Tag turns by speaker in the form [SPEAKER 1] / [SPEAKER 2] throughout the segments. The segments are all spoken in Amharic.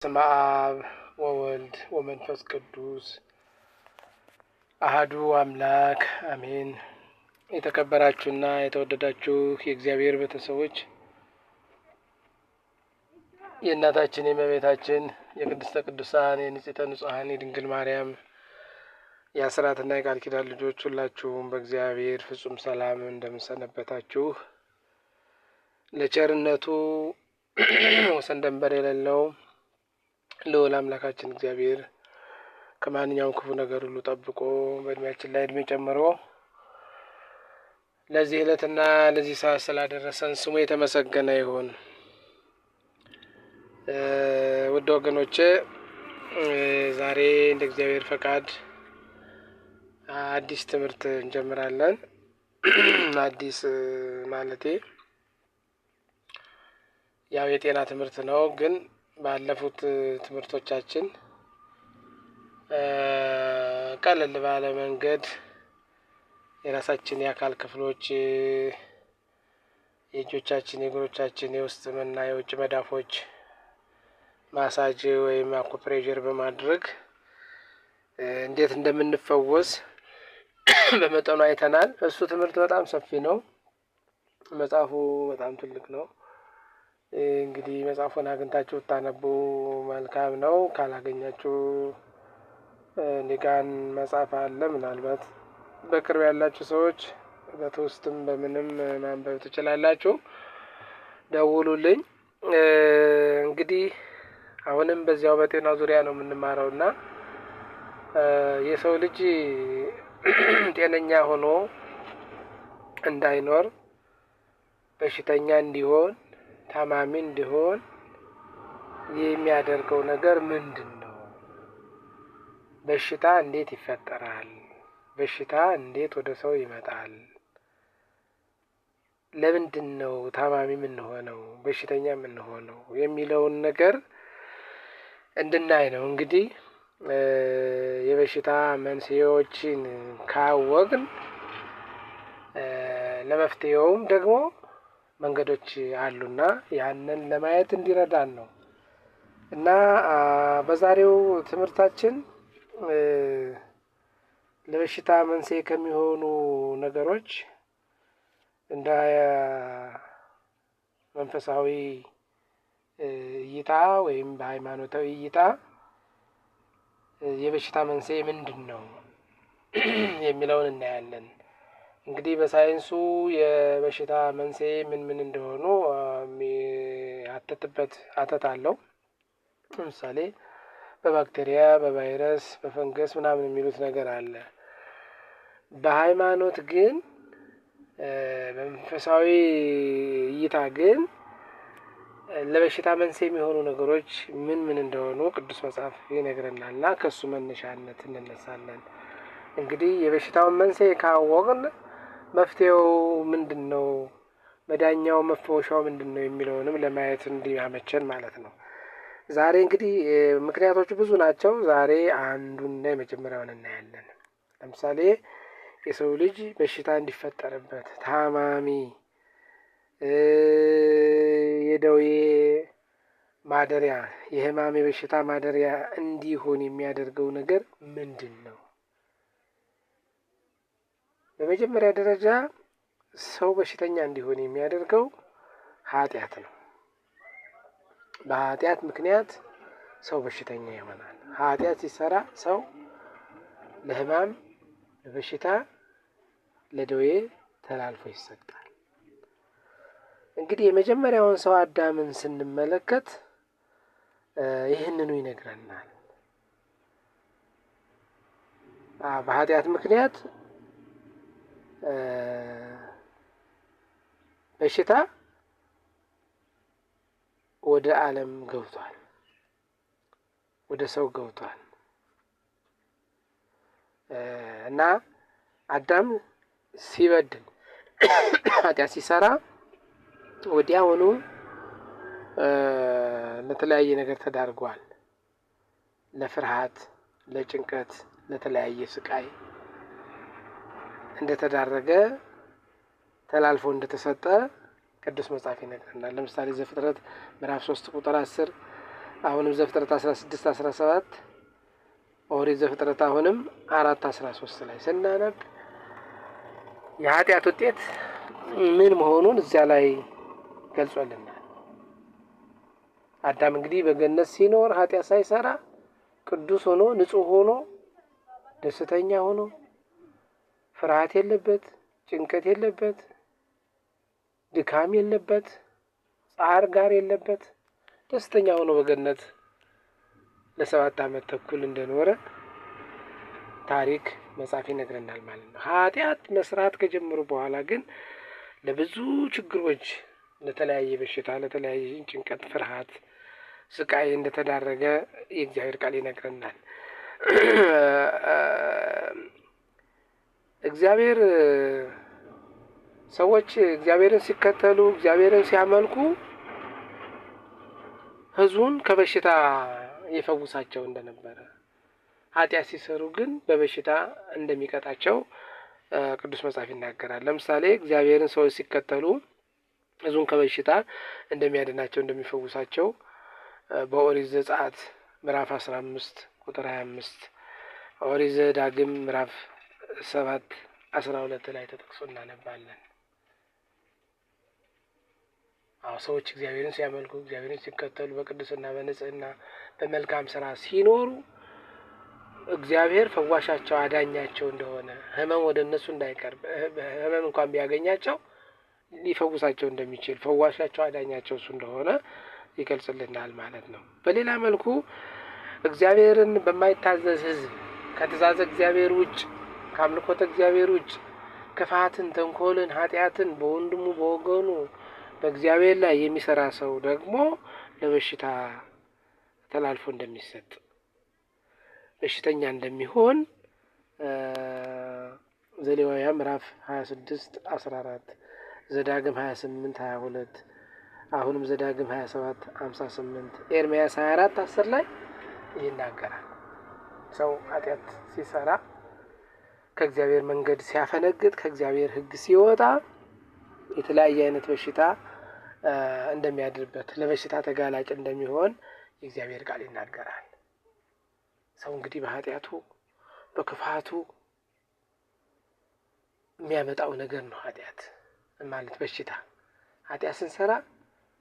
[SPEAKER 1] በስመ አብ ወወልድ ወመንፈስ ቅዱስ አሐዱ አምላክ አሜን። የተከበራችሁና የተወደዳችሁ የእግዚአብሔር ቤተሰቦች የእናታችን የእመቤታችን የቅድስተ ቅዱሳን የንጽሕተ ንጹሐን የድንግል ማርያም የአስራትና የቃል ኪዳን ልጆች ሁላችሁም በእግዚአብሔር ፍጹም ሰላም እንደምሰነበታችሁ ለቸርነቱ ወሰን ደንበር የሌለው ልዑል አምላካችን እግዚአብሔር ከማንኛውም ክፉ ነገር ሁሉ ጠብቆ በእድሜያችን ላይ እድሜ ጨምሮ ለዚህ ዕለትና ለዚህ ሰዓት ስላደረሰን ስሙ የተመሰገነ ይሁን። ውድ ወገኖቼ ዛሬ እንደ እግዚአብሔር ፈቃድ አዲስ ትምህርት እንጀምራለን። አዲስ ማለቴ ያው የጤና ትምህርት ነው፣ ግን ባለፉት ትምህርቶቻችን ቀለል ባለ መንገድ የራሳችን የአካል ክፍሎች የእጆቻችን፣ የእግሮቻችን የውስጥና የውጭ መዳፎች ማሳጅ ወይም አኩፕሬዠር በማድረግ እንዴት እንደምንፈወስ በመጠኑ አይተናል። እሱ ትምህርት በጣም ሰፊ ነው። መጽሐፉ በጣም ትልቅ ነው። እንግዲህ መጽሐፉን አግኝታችሁ ታነቡ መልካም ነው። ካላገኛችሁ ሊቃን መጽሐፍ አለ። ምናልባት በቅርብ ያላችሁ ሰዎች በትውስትም በምንም ማንበብ ትችላላችሁ። ደውሉልኝ። እንግዲህ አሁንም በዚያው በጤና ዙሪያ ነው የምንማረውና የሰው ልጅ ጤነኛ ሆኖ እንዳይኖር በሽተኛ እንዲሆን ታማሚ እንዲሆን የሚያደርገው ነገር ምንድን ነው? በሽታ እንዴት ይፈጠራል? በሽታ እንዴት ወደ ሰው ይመጣል? ለምንድን ነው ታማሚ የምንሆነው? በሽተኛ የምንሆነው? የሚለውን ነገር እንድናይ ነው። እንግዲህ የበሽታ መንስኤዎችን ካወቅን ለመፍትሄውም ደግሞ መንገዶች አሉና ያንን ለማየት እንዲረዳን ነው። እና በዛሬው ትምህርታችን ለበሽታ መንስኤ ከሚሆኑ ነገሮች እንደ መንፈሳዊ እይታ ወይም በሃይማኖታዊ እይታ የበሽታ መንስኤ ምንድን ነው የሚለውን እናያለን። እንግዲህ በሳይንሱ የበሽታ መንስኤ ምን ምን እንደሆኑ የሚያትትበት አተት አለው። ለምሳሌ በባክቴሪያ፣ በቫይረስ፣ በፈንገስ ምናምን የሚሉት ነገር አለ። በሃይማኖት ግን በመንፈሳዊ እይታ ግን ለበሽታ መንስኤ የሚሆኑ ነገሮች ምን ምን እንደሆኑ ቅዱስ መጽሐፍ ይነግረናል እና ከሱ መነሻነት እንነሳለን። እንግዲህ የበሽታውን መንስኤ ካወቅን መፍትሄው ምንድን ነው፣ መዳኛው መፈወሻው ምንድን ነው የሚለውንም ለማየት እንዲያመቸን ማለት ነው። ዛሬ እንግዲህ ምክንያቶቹ ብዙ ናቸው። ዛሬ አንዱና የመጀመሪያውን እናያለን። ለምሳሌ የሰው ልጅ በሽታ እንዲፈጠርበት ታማሚ የደዌ ማደሪያ የህማም የበሽታ ማደሪያ እንዲሆን የሚያደርገው ነገር ምንድን ነው? በመጀመሪያ ደረጃ ሰው በሽተኛ እንዲሆን የሚያደርገው ኃጢአት ነው። በኃጢአት ምክንያት ሰው በሽተኛ ይሆናል። ኃጢአት ሲሰራ ሰው ለህማም፣ ለበሽታ፣ ለደዌ ተላልፎ ይሰጣል። እንግዲህ የመጀመሪያውን ሰው አዳምን ስንመለከት ይህንኑ ይነግረናል። በኃጢአት ምክንያት በሽታ ወደ ዓለም ገብቷል፣ ወደ ሰው ገብቷል እና አዳም ሲበድል ኃጢአት ሲሰራ ወዲያውኑ ለተለያየ ነገር ተዳርጓል። ለፍርሃት፣ ለጭንቀት፣ ለተለያየ ስቃይ እንደተዳረገ ተላልፎ እንደተሰጠ ቅዱስ መጽሐፍ ይነግረናል። ለምሳሌ ዘፍጥረት ምዕራፍ 3 ቁጥር 10 አሁንም ዘፍጥረት 16:17 ኦሪት ዘፍጥረት አሁንም 4:13 ላይ ስናነብ የኃጢአት ውጤት ምን መሆኑን እዚያ ላይ ገልጾልናል። አዳም እንግዲህ በገነት ሲኖር ኃጢአት ሳይሰራ ቅዱስ ሆኖ ንጹህ ሆኖ ደስተኛ ሆኖ ፍርሃት የለበት፣ ጭንቀት የለበት፣ ድካም የለበት፣ ጻር ጋር የለበት ደስተኛ ሆኖ በገነት ለ7 ዓመት ተኩል እንደኖረ ታሪክ መጽሐፍ ይነግረናል ማለት ነው። ኃጢአት መስራት ከጀመሩ በኋላ ግን ለብዙ ችግሮች፣ ለተለያየ በሽታ፣ ለተለያየ ጭንቀት፣ ፍርሃት፣ ስቃይ እንደተዳረገ የእግዚአብሔር ቃል ይነግረናል። እግዚአብሔር ሰዎች እግዚአብሔርን ሲከተሉ እግዚአብሔርን ሲያመልኩ ሕዝቡን ከበሽታ ይፈውሳቸው እንደነበረ፣ ኃጢአት ሲሰሩ ግን በበሽታ እንደሚቀጣቸው ቅዱስ መጽሐፍ ይናገራል። ለምሳሌ እግዚአብሔርን ሰዎች ሲከተሉ ሕዝቡን ከበሽታ እንደሚያድናቸው እንደሚፈውሳቸው በኦሪት ዘጸአት ምዕራፍ 15 ቁጥር 25 ኦሪት ዘዳግም ምዕራፍ 7:12 ላይ ተጠቅሶ እናነባለን። ሰዎች እግዚአብሔርን ሲያመልኩ እግዚአብሔርን ሲከተሉ በቅድስና በንጽህና በመልካም ስራ ሲኖሩ እግዚአብሔር ፈዋሻቸው አዳኛቸው እንደሆነ ህመም ወደ እነሱ እንዳይቀርብ ህመም እንኳን ቢያገኛቸው ሊፈውሳቸው እንደሚችል ፈዋሻቸው አዳኛቸው እሱ እንደሆነ ይገልጽልናል ማለት ነው። በሌላ መልኩ እግዚአብሔርን በማይታዘዝ ህዝብ ከትእዛዘ እግዚአብሔር ውጭ ከአምልኮተ እግዚአብሔር ውጭ ክፋትን፣ ተንኮልን፣ ኃጢአትን በወንድሙ በወገኑ በእግዚአብሔር ላይ የሚሰራ ሰው ደግሞ ለበሽታ ተላልፎ እንደሚሰጥ በሽተኛ እንደሚሆን ዘሌዋውያን ምዕራፍ 26:14 ዘዳግም 28:22 አሁንም ዘዳግም 27:58 ኤርምያስ 24:10 ላይ ይናገራል። ሰው ኃጢአት ሲሰራ ከእግዚአብሔር መንገድ ሲያፈነግጥ ከእግዚአብሔር ሕግ ሲወጣ የተለያየ አይነት በሽታ እንደሚያድርበት ለበሽታ ተጋላጭ እንደሚሆን የእግዚአብሔር ቃል ይናገራል። ሰው እንግዲህ በኃጢአቱ በክፋቱ የሚያመጣው ነገር ነው። ኃጢአት ማለት በሽታ። ኃጢአት ስንሰራ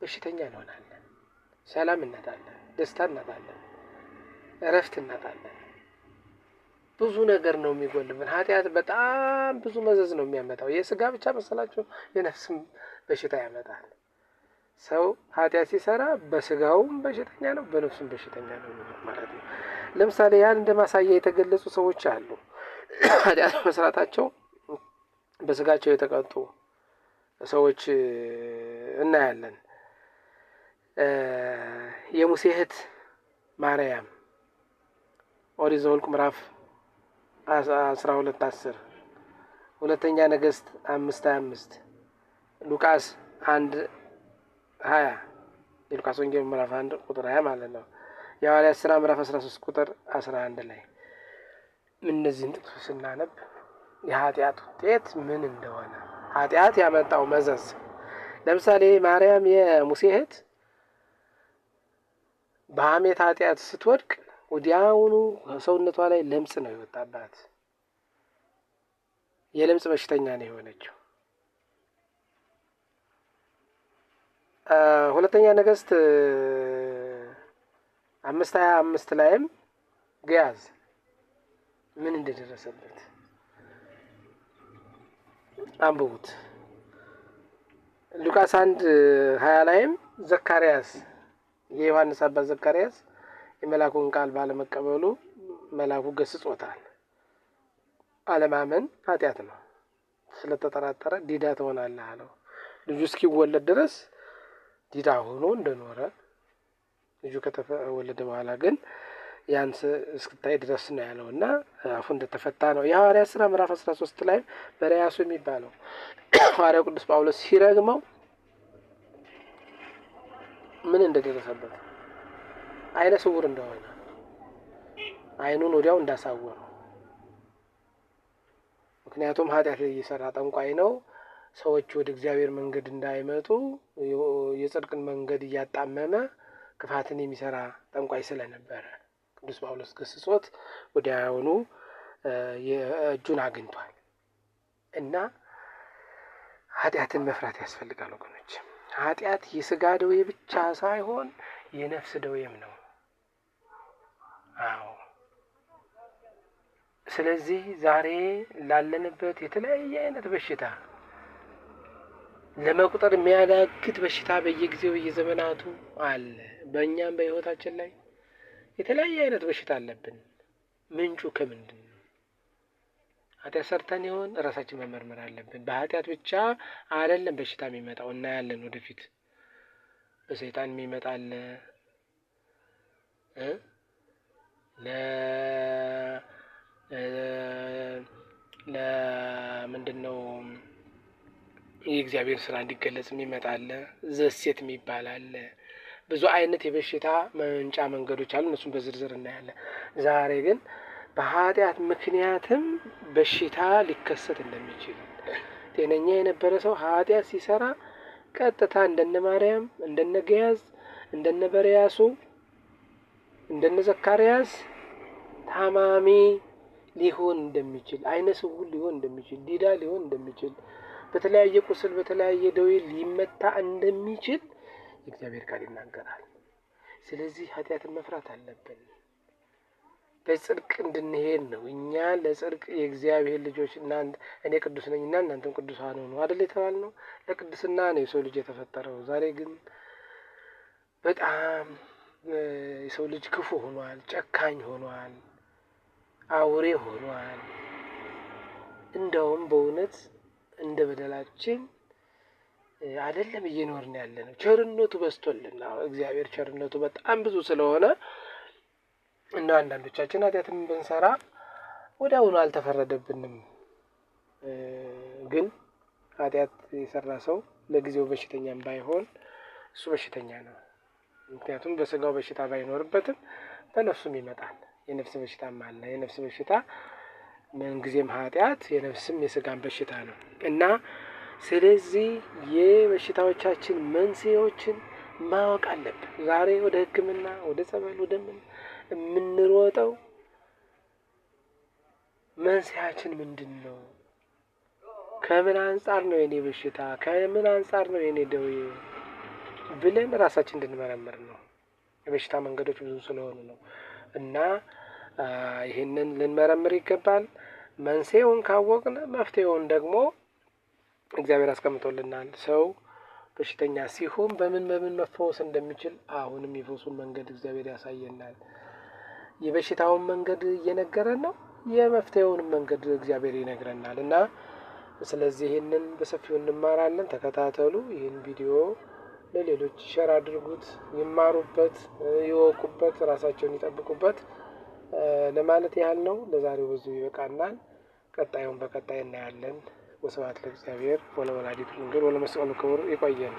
[SPEAKER 1] በሽተኛ እንሆናለን፣ ሰላም እናጣለን፣ ደስታ እናጣለን፣ እረፍት እናጣለን። ብዙ ነገር ነው የሚጎልብን። ኃጢአት በጣም ብዙ መዘዝ ነው የሚያመጣው። የስጋ ብቻ መሰላችሁ? የነፍስም በሽታ ያመጣል። ሰው ኃጢአት ሲሰራ በስጋውም በሽተኛ ነው፣ በነፍሱም በሽተኛ ነው ማለት ነው። ለምሳሌ ያን እንደ ማሳያ የተገለጹ ሰዎች አሉ። ኃጢአት መስራታቸው በስጋቸው የተቀጡ ሰዎች እናያለን። የሙሴ እህት ማርያም ኦሪት ዘኍልቍ ምዕራፍ 12:10 ሁለተኛ ነገሥት 5:25 ሉቃስ 1:20 የሉቃስ ወንጌል ምዕራፍ 1 ቁጥር 20 ማለት ነው። የሐዋርያት ሥራ ምዕራፍ 13 ቁጥር 11 ላይ እነዚህን ጥቅሶች ስናነብ የኃጢአት ውጤት ምን እንደሆነ ኃጢአት ያመጣው መዘዝ። ለምሳሌ ማርያም የሙሴ እህት በሐሜት ኃጢአት ስትወድቅ ወዲያውኑ ሰውነቷ ላይ ለምጽ ነው የወጣባት። የለምጽ በሽተኛ ነው የሆነችው። ሁለተኛ ነገሥት 5:25 ላይም ግያዝ ምን እንደደረሰበት አንብቡት። ሉቃስ 1:20 ላይም ዘካርያስ የዮሐንስ አባት ዘካርያስ የመላኩን ቃል ባለመቀበሉ መላኩ ገስጾታል። አለማመን ኃጢአት ነው። ስለተጠራጠረ ዲዳ ትሆናለህ አለው። ልጁ እስኪወለድ ድረስ ዲዳ ሆኖ እንደኖረ ልጁ ከተወለደ በኋላ ግን ያንስ እስክታይ ድረስ ነው ያለውና አፉ እንደተፈታ ነው። የሐዋርያት ሥራ ምዕራፍ 13 ላይ በርያሱ የሚባለው ሐዋርያው ቅዱስ ጳውሎስ ሲረግመው ምን እንደደረሰበት አይነ ስውር እንደሆነ አይኑን ወዲያው እንዳሳወረው። ምክንያቱም ኃጢአት እየሰራ ጠንቋይ ነው። ሰዎች ወደ እግዚአብሔር መንገድ እንዳይመጡ የጽድቅን መንገድ እያጣመመ ክፋትን የሚሰራ ጠንቋይ ስለነበረ ቅዱስ ጳውሎስ ገስጾት ወዲያውኑ የእጁን አግኝቷል። እና ኃጢአትን መፍራት ያስፈልጋል ወገኖች። ኃጢአት የሥጋ ደዌ ብቻ ሳይሆን የነፍስ ደዌም ነው። አዎ። ስለዚህ ዛሬ ላለንበት የተለያየ አይነት በሽታ ለመቁጠር የሚያዳግት በሽታ በየጊዜው በየዘመናቱ አለ። በእኛም በሕይወታችን ላይ የተለያየ አይነት በሽታ አለብን። ምንጩ ከምንድን ነው? ኃጢአት ሰርተን ይሆን? ራሳችን መመርመር አለብን። በኃጢአት ብቻ አይደለም በሽታ የሚመጣው፣ እናያለን ወደፊት። በሰይጣን የሚመጣ አለ፣ ለምንድነው የእግዚአብሔር ስራ እንዲገለጽ የሚመጣ አለ፣ ዘሴት የሚባል አለ። ብዙ አይነት የበሽታ መንጫ መንገዶች አሉ። እነሱን በዝርዝር እናያለን። ዛሬ ግን በኃጢአት ምክንያትም በሽታ ሊከሰት እንደሚችል፣ ጤነኛ የነበረ ሰው ኃጢአት ሲሰራ ቀጥታ እንደነ ማርያም፣ እንደነ ገያዝ፣ እንደነ በርያሱ፣ እንደነ ዘካርያስ ታማሚ ሊሆን እንደሚችል፣ አይነ ስውር ሊሆን እንደሚችል፣ ዲዳ ሊሆን እንደሚችል፣ በተለያየ ቁስል በተለያየ ደዌ ሊመታ እንደሚችል የእግዚአብሔር ቃል ይናገራል። ስለዚህ ኃጢአትን መፍራት አለብን። በጽድቅ እንድንሄድ ነው። እኛ ለጽድቅ የእግዚአብሔር ልጆች እኔ ቅዱስ ነኝና እናንተም ቅዱሳን ሁኑ አይደል የተባልነው? ለቅድስና ነው የሰው ልጅ የተፈጠረው። ዛሬ ግን በጣም የሰው ልጅ ክፉ ሆኗል፣ ጨካኝ ሆኗል፣ አውሬ ሆኗል። እንደውም በእውነት እንደ በደላችን አይደለም እየኖርን ያለነው። ቸርነቱ በዝቶልና እግዚአብሔር ቸርነቱ በጣም ብዙ ስለሆነ እና አንዳንዶቻችን ኃጢአትን ብንሰራ ወዲያውኑ አልተፈረደብንም። ግን ኃጢአት የሰራ ሰው ለጊዜው በሽተኛም ባይሆን እሱ በሽተኛ ነው። ምክንያቱም በስጋው በሽታ ባይኖርበትም በነፍሱም ይመጣል። የነፍስ በሽታም አለ። የነፍስ በሽታ ምንጊዜም ኃጢአት የነፍስም የስጋም በሽታ ነው እና ስለዚህ የበሽታዎቻችን መንስኤዎችን ማወቅ አለብን። ዛሬ ወደ ሕክምና ወደ ጸበል ወደ ምን የምንሮጠው መንስኤያችን ምንድን ነው? ከምን አንጻር ነው የኔ በሽታ? ከምን አንጻር ነው የኔ ደዌ ብለን ራሳችን እንድንመረምር ነው። የበሽታ መንገዶች ብዙ ስለሆኑ ነው እና ይህንን ልንመረምር ይገባል። መንስኤውን ካወቅን መፍትሄውን ደግሞ እግዚአብሔር አስቀምጦልናል። ሰው በሽተኛ ሲሆን በምን መፈወስ እንደሚችል አሁንም የፈውሱን መንገድ እግዚአብሔር ያሳየናል። የበሽታውን መንገድ እየነገረን ነው፣ የመፍትሄውን መንገድ እግዚአብሔር ይነግረናል እና ስለዚህ ይህንን በሰፊው እንማራለን። ተከታተሉ። ይህን ቪዲዮ ለሌሎች ሼር አድርጉት፣ ይማሩበት፣ ይወቁበት፣ ራሳቸውን ይጠብቁበት ለማለት ያህል ነው። ለዛሬው በዚሁ ይበቃናል። ቀጣዩን በቀጣይ እናያለን። ወስብሐት ለእግዚአብሔር ወለወላዲቱ ድንግል ወለመስቀሉ ክቡር። ይቆየን።